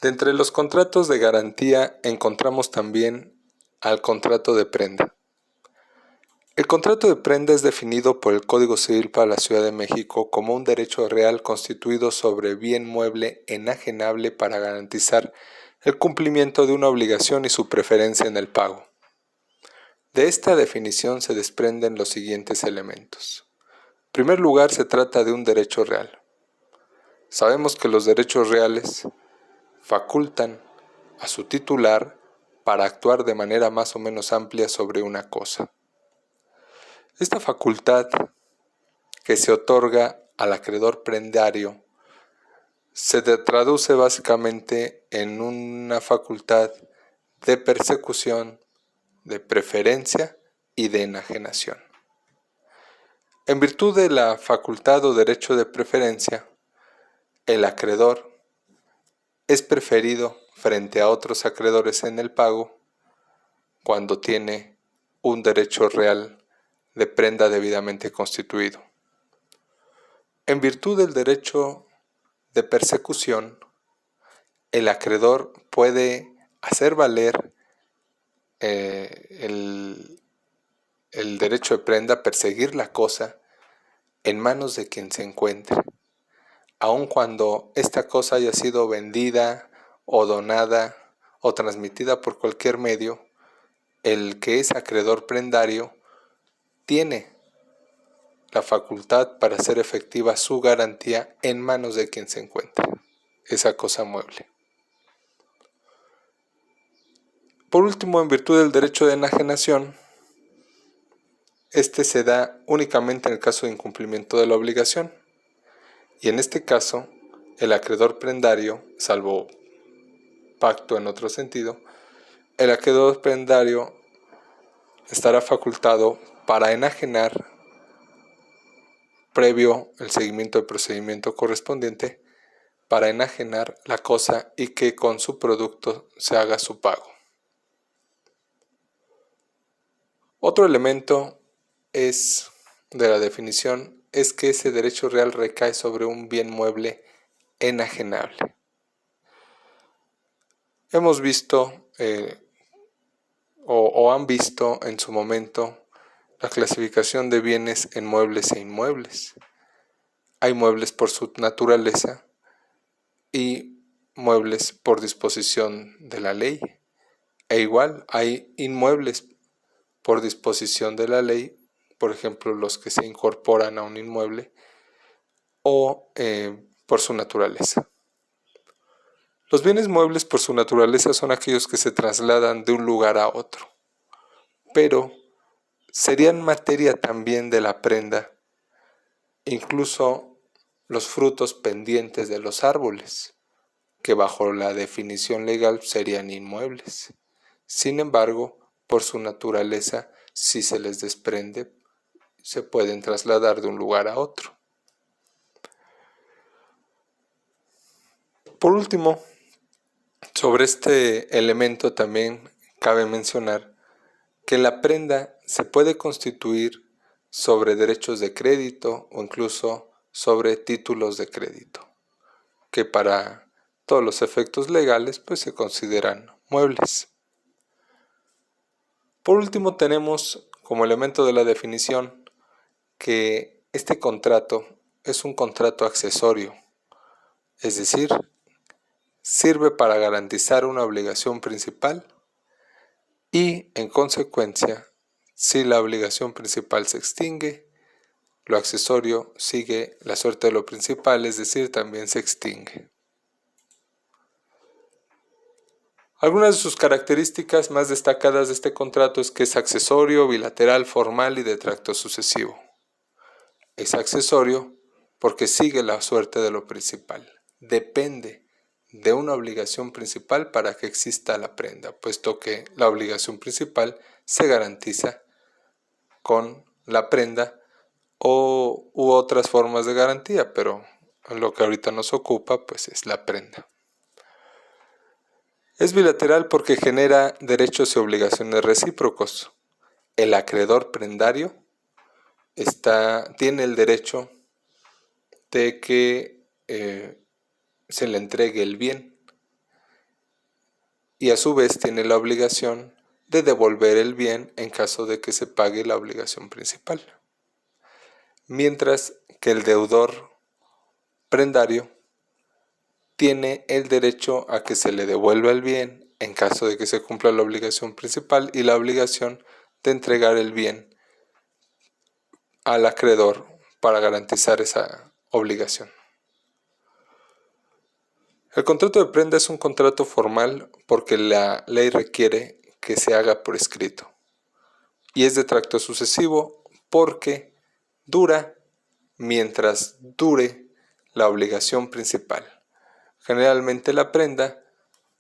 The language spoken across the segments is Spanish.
De entre los contratos de garantía encontramos también al contrato de prenda. El contrato de prenda es definido por el Código Civil para la Ciudad de México como un derecho real constituido sobre bien mueble enajenable para garantizar el cumplimiento de una obligación y su preferencia en el pago. De esta definición se desprenden los siguientes elementos. En primer lugar, se trata de un derecho real. Sabemos que los derechos reales facultan a su titular para actuar de manera más o menos amplia sobre una cosa. Esta facultad que se otorga al acreedor prendario se traduce básicamente en una facultad de persecución, de preferencia y de enajenación. En virtud de la facultad o derecho de preferencia, el acreedor es preferido frente a otros acreedores en el pago cuando tiene un derecho real de prenda debidamente constituido. En virtud del derecho de persecución, el acreedor puede hacer valer el derecho de prenda, perseguir la cosa en manos de quien se encuentre, aun cuando esta cosa haya sido vendida o donada o transmitida por cualquier medio. El que es acreedor prendario tiene la facultad para hacer efectiva su garantía en manos de quien se encuentre esa cosa mueble. Por último, en virtud del derecho de enajenación, este se da únicamente en el caso de incumplimiento de la obligación, y en este caso, el acreedor prendario, salvo pacto en otro sentido, el acreedor prendario estará facultado para enajenar previo el seguimiento del procedimiento correspondiente, para enajenar la cosa y que con su producto se haga su pago. Otro elemento de la definición es que ese derecho real recae sobre un bien mueble enajenable. Hemos visto o han visto en su momento la clasificación de bienes en muebles e inmuebles. Hay muebles por su naturaleza y muebles por disposición de la ley. E igual hay inmuebles por disposición de la ley, por ejemplo los que se incorporan a un inmueble, o por su naturaleza. Los bienes muebles por su naturaleza son aquellos que se trasladan de un lugar a otro, pero serían materia también de la prenda, incluso los frutos pendientes de los árboles, que bajo la definición legal serían inmuebles. Sin embargo, por su naturaleza, si se les desprende, se pueden trasladar de un lugar a otro. Por último, sobre este elemento también cabe mencionar que la prenda se puede constituir sobre derechos de crédito o incluso sobre títulos de crédito, que para todos los efectos legales pues se consideran muebles. Por último, tenemos como elemento de la definición que este contrato es un contrato accesorio, es decir, sirve para garantizar una obligación principal y, en consecuencia, si la obligación principal se extingue, lo accesorio sigue la suerte de lo principal, es decir, también se extingue. Algunas de sus características más destacadas de este contrato es que es accesorio, bilateral, formal y de tracto sucesivo. Es accesorio porque sigue la suerte de lo principal. Depende de una obligación principal para que exista la prenda, puesto que la obligación principal se garantiza con la prenda u otras formas de garantía, pero lo que ahorita nos ocupa pues es la prenda. Es bilateral porque genera derechos y obligaciones recíprocos. El acreedor prendario tiene el derecho de que se le entregue el bien, y a su vez tiene la obligación de devolver el bien en caso de que se pague la obligación principal. Mientras que el deudor prendario tiene el derecho a que se le devuelva el bien en caso de que se cumpla la obligación principal y la obligación de entregar el bien al acreedor para garantizar esa obligación. El contrato de prenda es un contrato formal porque la ley requiere que se haga por escrito y es de tracto sucesivo porque dura mientras dure la obligación principal. Generalmente la prenda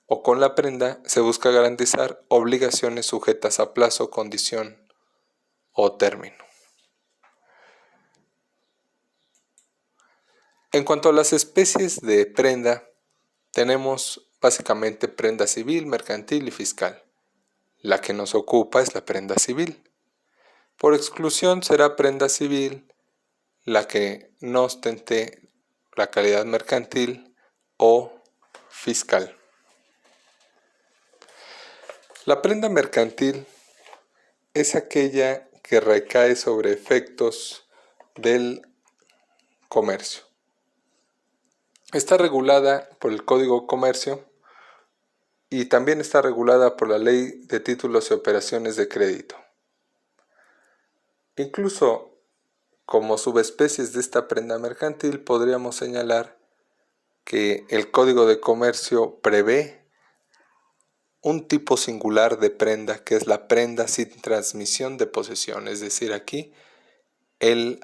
o con la prenda se busca garantizar obligaciones sujetas a plazo, condición o término. En cuanto a las especies de prenda, tenemos básicamente prenda civil, mercantil y fiscal. La que nos ocupa es la prenda civil. Por exclusión será prenda civil la que no ostente la calidad mercantil o fiscal. La prenda mercantil es aquella que recae sobre efectos del comercio. Está regulada por el Código de Comercio y también está regulada por la Ley de Títulos y Operaciones de Crédito. Incluso como subespecies de esta prenda mercantil podríamos señalar que el Código de Comercio prevé un tipo singular de prenda que es la prenda sin transmisión de posesión, es decir, aquí el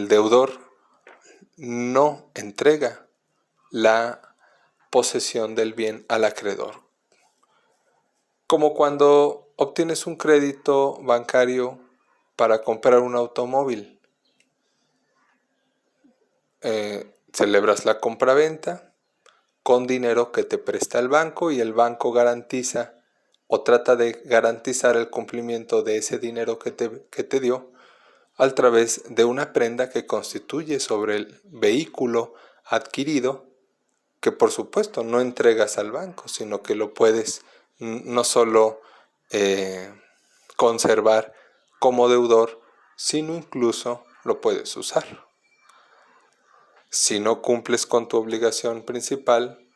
deudor no entrega la posesión del bien al acreedor. Como cuando obtienes un crédito bancario para comprar un automóvil. Celebras la compraventa con dinero que te presta el banco y el banco garantiza o trata de garantizar el cumplimiento de ese dinero que te dio a través de una prenda que constituye sobre el vehículo adquirido, que por supuesto no entregas al banco, sino que lo puedes no solo conservar como deudor, sino incluso lo puedes usar. Si no cumples con tu obligación principal,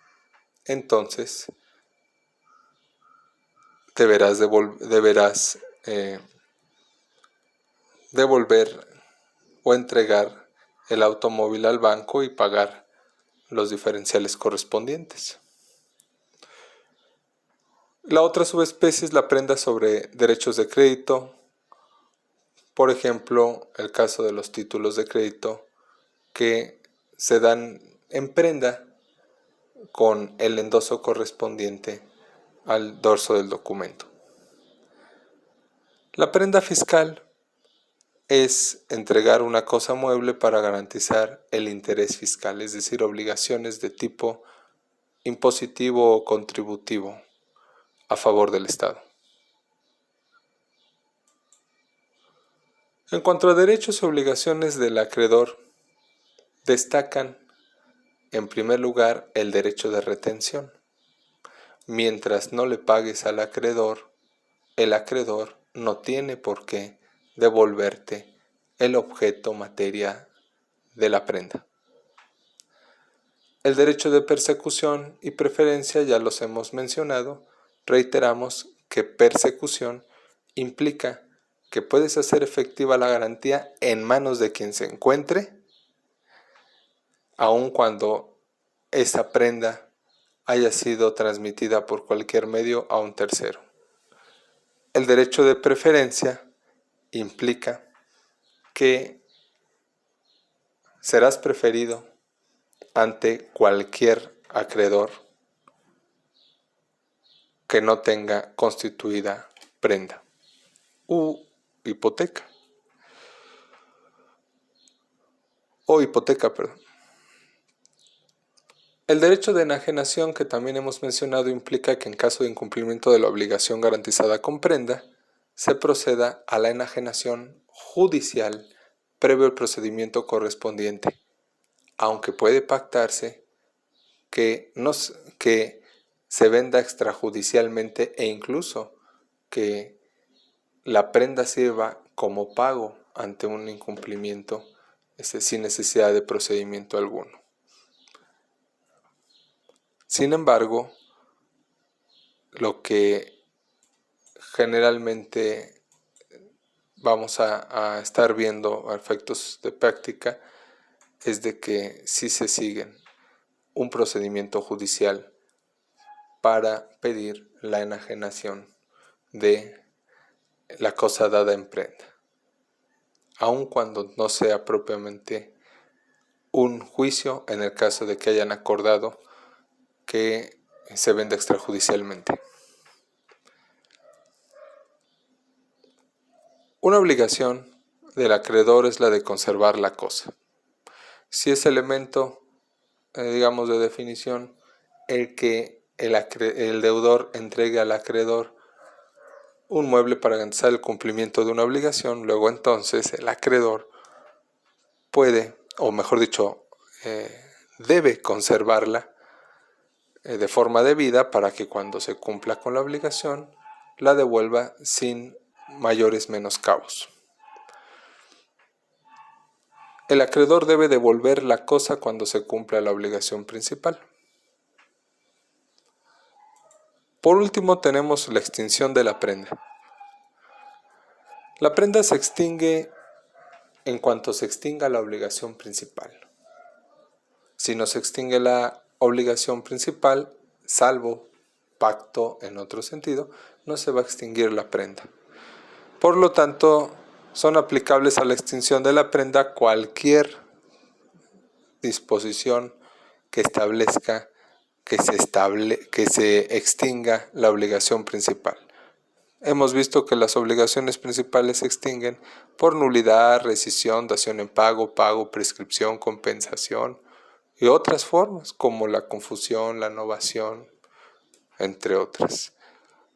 entonces deberás devolver o entregar el automóvil al banco y pagar los diferenciales correspondientes. La otra subespecie es la prenda sobre derechos de crédito. Por ejemplo, el caso de los títulos de crédito que se dan en prenda con el endoso correspondiente al dorso del documento. La prenda fiscal es entregar una cosa mueble para garantizar el interés fiscal, es decir, obligaciones de tipo impositivo o contributivo a favor del Estado. En cuanto a derechos y obligaciones del acreedor, destacan en primer lugar el derecho de retención. Mientras no le pagues al acreedor, el acreedor no tiene por qué devolverte el objeto materia de la prenda. El derecho de persecución y preferencia ya los hemos mencionado. Reiteramos que persecución implica que puedes hacer efectiva la garantía en manos de quien se encuentre, aun cuando esa prenda haya sido transmitida por cualquier medio a un tercero. El derecho de preferencia implica que serás preferido ante cualquier acreedor que no tenga constituida prenda u hipoteca. El derecho de enajenación que también hemos mencionado implica que en caso de incumplimiento de la obligación garantizada con prenda, se proceda a la enajenación judicial previo al procedimiento correspondiente, aunque puede pactarse que se venda extrajudicialmente e incluso que la prenda sirva como pago ante un incumplimiento sin necesidad de procedimiento alguno. Sin embargo, lo que generalmente vamos a estar viendo a efectos de práctica es de que sí se siguen un procedimiento judicial para pedir la enajenación de la cosa dada en prenda, aun cuando no sea propiamente un juicio en el caso de que hayan acordado que se venda extrajudicialmente. Una obligación del acreedor es la de conservar la cosa. Si ese elemento, digamos de definición, el que el deudor entregue al acreedor un mueble para garantizar el cumplimiento de una obligación, luego entonces el acreedor puede, o mejor dicho, debe conservarla de forma debida para que cuando se cumpla con la obligación la devuelva sin mayores menoscabos. El acreedor debe devolver la cosa cuando se cumpla la obligación principal. Por último tenemos la extinción de la prenda. La prenda se extingue en cuanto se extinga la obligación principal. Si no se extingue la obligación principal, salvo pacto en otro sentido, no se va a extinguir la prenda. Por lo tanto, son aplicables a la extinción de la prenda cualquier disposición que establezca que se extinga la obligación principal. Hemos visto que las obligaciones principales se extinguen por nulidad, rescisión, dación en pago, prescripción, compensación y otras formas como la confusión, la novación, entre otras.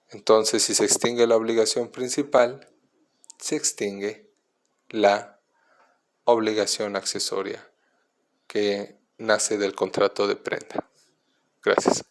Entonces, si se extingue la obligación principal, se extingue la obligación accesoria que nace del contrato de prenda. Gracias.